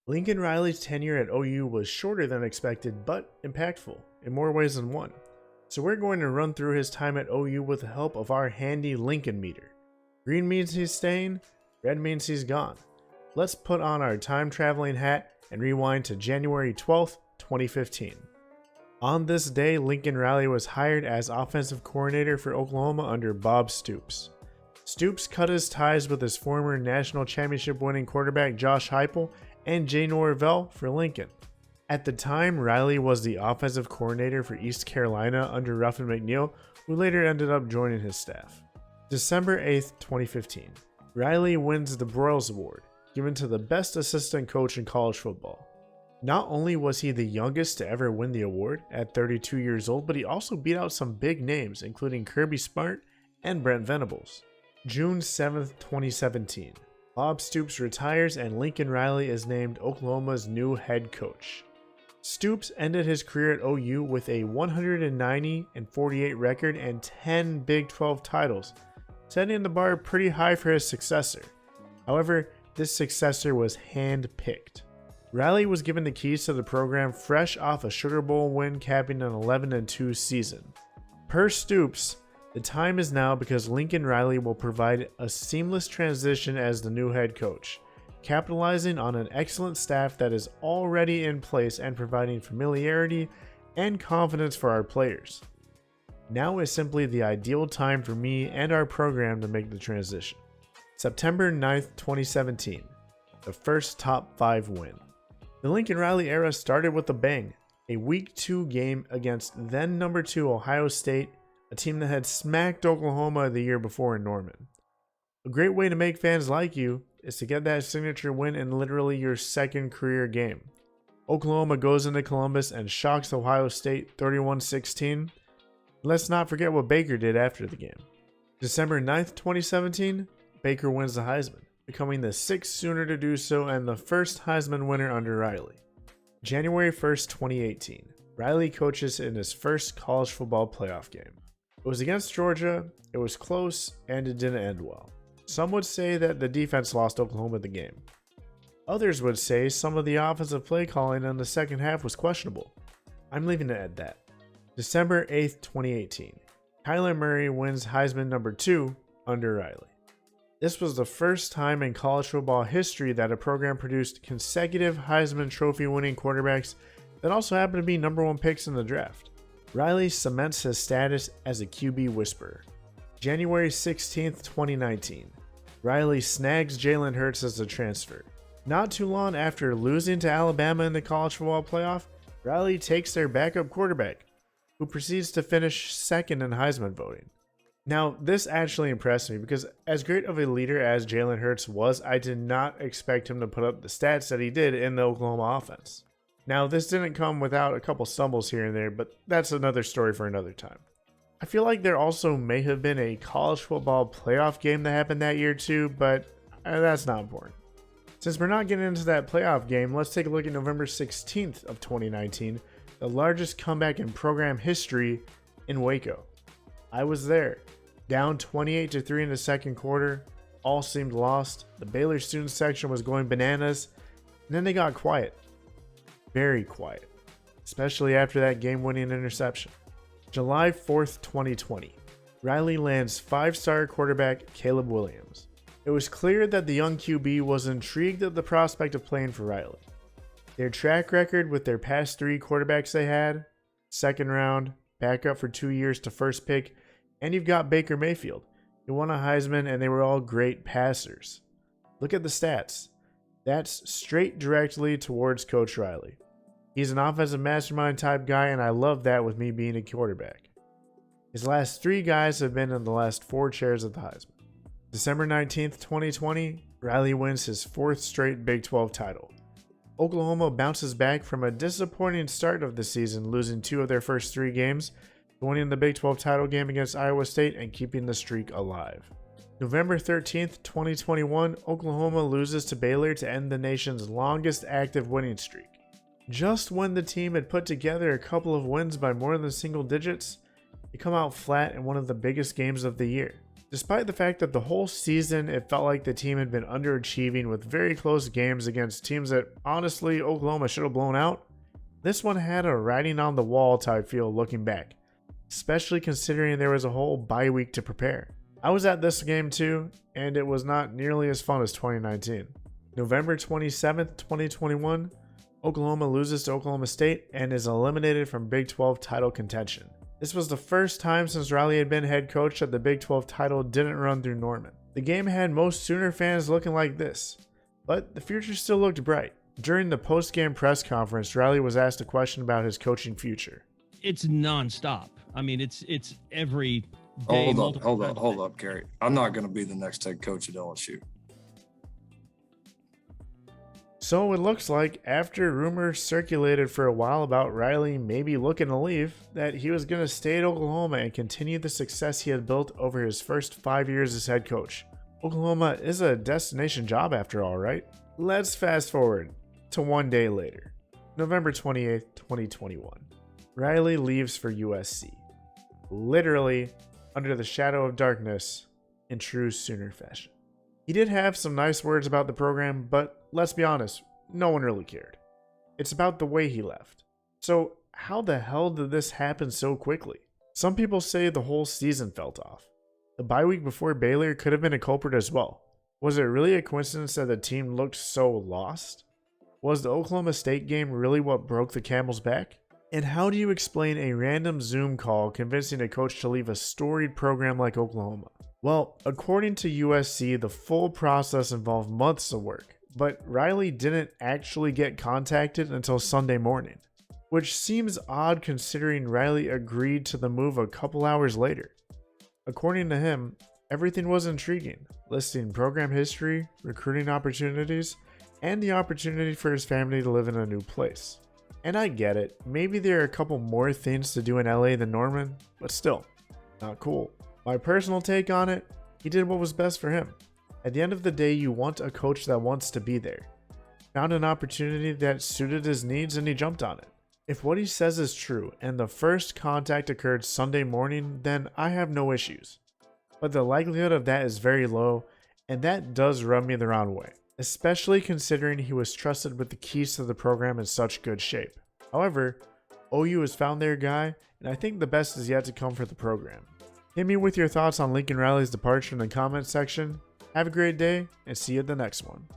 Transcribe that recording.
Lincoln Riley's tenure at OU was shorter than expected, but impactful in more ways than one. So we're going to run through his time at OU with the help of our handy Lincoln meter. Green means he's staying, red means he's gone. Let's put on our time traveling hat and rewind to January 12th, 2015. On this day, Lincoln Riley was hired as offensive coordinator for Oklahoma under Bob Stoops. Stoops cut his ties with his former national championship winning quarterback Josh Heupel and Jay Norvell for Lincoln. At the time, Riley was the offensive coordinator for East Carolina under Ruffin McNeil, who later ended up joining his staff. December 8th, 2015. Riley wins the Broyles Award, given to the best assistant coach in college football. Not only was he the youngest to ever win the award at 32 years old, but he also beat out some big names, including Kirby Smart and Brent Venables. June 7th, 2017. Bob Stoops retires and Lincoln Riley is named Oklahoma's new head coach. Stoops ended his career at OU with a 190-48 record and 10 Big 12 titles, setting the bar pretty high for his successor. However, this successor was hand-picked. Riley was given the keys to the program fresh off a Sugar Bowl win, capping an 11-2 season. Per Stoops, the time is now because Lincoln Riley will provide a seamless transition as the new head coach, capitalizing on an excellent staff that is already in place and providing familiarity and confidence for our players. Now is simply the ideal time for me and our program to make the transition. September 9th, 2017, the first top 5 win. The Lincoln Riley era started with a bang, a Week 2 game against then number 2 Ohio State, a team that had smacked Oklahoma the year before in Norman. A great way to make fans like you is to get that signature win in literally your second career game. Oklahoma goes into Columbus and shocks Ohio State 31-16. Let's not forget what Baker did after the game. December 9th, 2017, Baker wins the Heisman, becoming the 6th Sooner to do so and the first Heisman winner under Riley. January 1st, 2018, Riley coaches in his first college football playoff game. It was against Georgia, it was close, and it didn't end well. Some would say that the defense lost Oklahoma the game. Others would say some of the offensive play calling in the second half was questionable. I'm leaving it at that. December 8th, 2018, Kyler Murray wins Heisman number 2 under Riley. This was the first time in college football history that a program produced consecutive Heisman Trophy winning quarterbacks that also happened to be number 1 picks in the draft. Riley cements his status as a QB whisperer. January 16th, 2019, Riley snags Jalen Hurts as a transfer. Not too long after losing to Alabama in the college football playoff, Riley takes their backup quarterback, who proceeds to finish second in Heisman voting. Now, this actually impressed me because as great of a leader as Jalen Hurts was, I did not expect him to put up the stats that he did in the Oklahoma offense. Now, this didn't come without a couple stumbles here and there, but that's another story for another time. I feel like there also may have been a college football playoff game that happened that year too, but that's not important. Since we're not getting into that playoff game, let's take a look at November 16th of 2019, the largest comeback in program history in Waco. I was there. Down 28-3 in the second quarter, all seemed lost. The Baylor student section was going bananas, and then they got quiet. Very quiet, especially after that game-winning interception. July 4th, 2020, Riley lands 5-star quarterback Caleb Williams. It was clear that the young QB was intrigued at the prospect of playing for Riley. Their track record with their past 3 quarterbacks they had, second round, backup for 2 years to first pick, and you've got Baker Mayfield, who won a Heisman and they were all great passers. Look at the stats. That's straight directly towards Coach Riley. He's an offensive mastermind type guy, and I love that with me being a quarterback. His last 3 guys have been in the last 4 chairs of the Heisman. December 19th, 2020, Riley wins his 4th straight Big 12 title. Oklahoma bounces back from a disappointing start of the season, losing 2 of their first 3 games, winning the Big 12 title game against Iowa State and keeping the streak alive. November 13th, 2021, Oklahoma loses to Baylor to end the nation's longest active winning streak. Just when the team had put together a couple of wins by more than single digits, they come out flat in one of the biggest games of the year. Despite the fact that the whole season it felt like the team had been underachieving with very close games against teams that honestly Oklahoma should have blown out, this one had a writing on the wall type feel looking back, especially considering there was a whole bye week to prepare. I was at this game too, and it was not nearly as fun as 2019. November 27th, 2021, Oklahoma loses to Oklahoma State and is eliminated from Big 12 title contention. This was the first time since Riley had been head coach that the Big 12 title didn't run through Norman. The game had most Sooner fans looking like this, but the future still looked bright. During the post-game press conference, Riley was asked a question about his coaching future. It's nonstop. I mean, it's every day. Hold up, Gary. I'm not going to be the next head coach at LSU. So it looks like after rumors circulated for a while about Riley maybe looking to leave, that he was going to stay at Oklahoma and continue the success he had built over his first 5 years as head coach. Oklahoma is a destination job after all, right? Let's fast forward to one day later, November 28th, 2021. Riley leaves for USC, literally under the shadow of darkness in true Sooner fashion. He did have some nice words about the program, but let's be honest, no one really cared. It's about the way he left. So how the hell did this happen so quickly? Some people say the whole season felt off. The bye week before Baylor could have been a culprit as well. Was it really a coincidence that the team looked so lost? Was the Oklahoma State game really what broke the camel's back? And how do you explain a random Zoom call convincing a coach to leave a storied program like Oklahoma? Well, according to USC, the full process involved months of work, but Riley didn't actually get contacted until Sunday morning, which seems odd considering Riley agreed to the move a couple hours later. According to him, everything was intriguing, listing program history, recruiting opportunities, and the opportunity for his family to live in a new place. And I get it, maybe there are a couple more things to do in LA than Norman, but still, not cool. My personal take on it, he did what was best for him. At the end of the day, you want a coach that wants to be there. Found an opportunity that suited his needs and he jumped on it. If what he says is true and the first contact occurred Sunday morning, then I have no issues. But the likelihood of that is very low, and that does rub me the wrong way, especially considering he was trusted with the keys to the program in such good shape. However, OU has found their guy, and I think the best is yet to come for the program. Hit me with your thoughts on Lincoln Riley's departure in the comments section. Have a great day, and see you at the next one.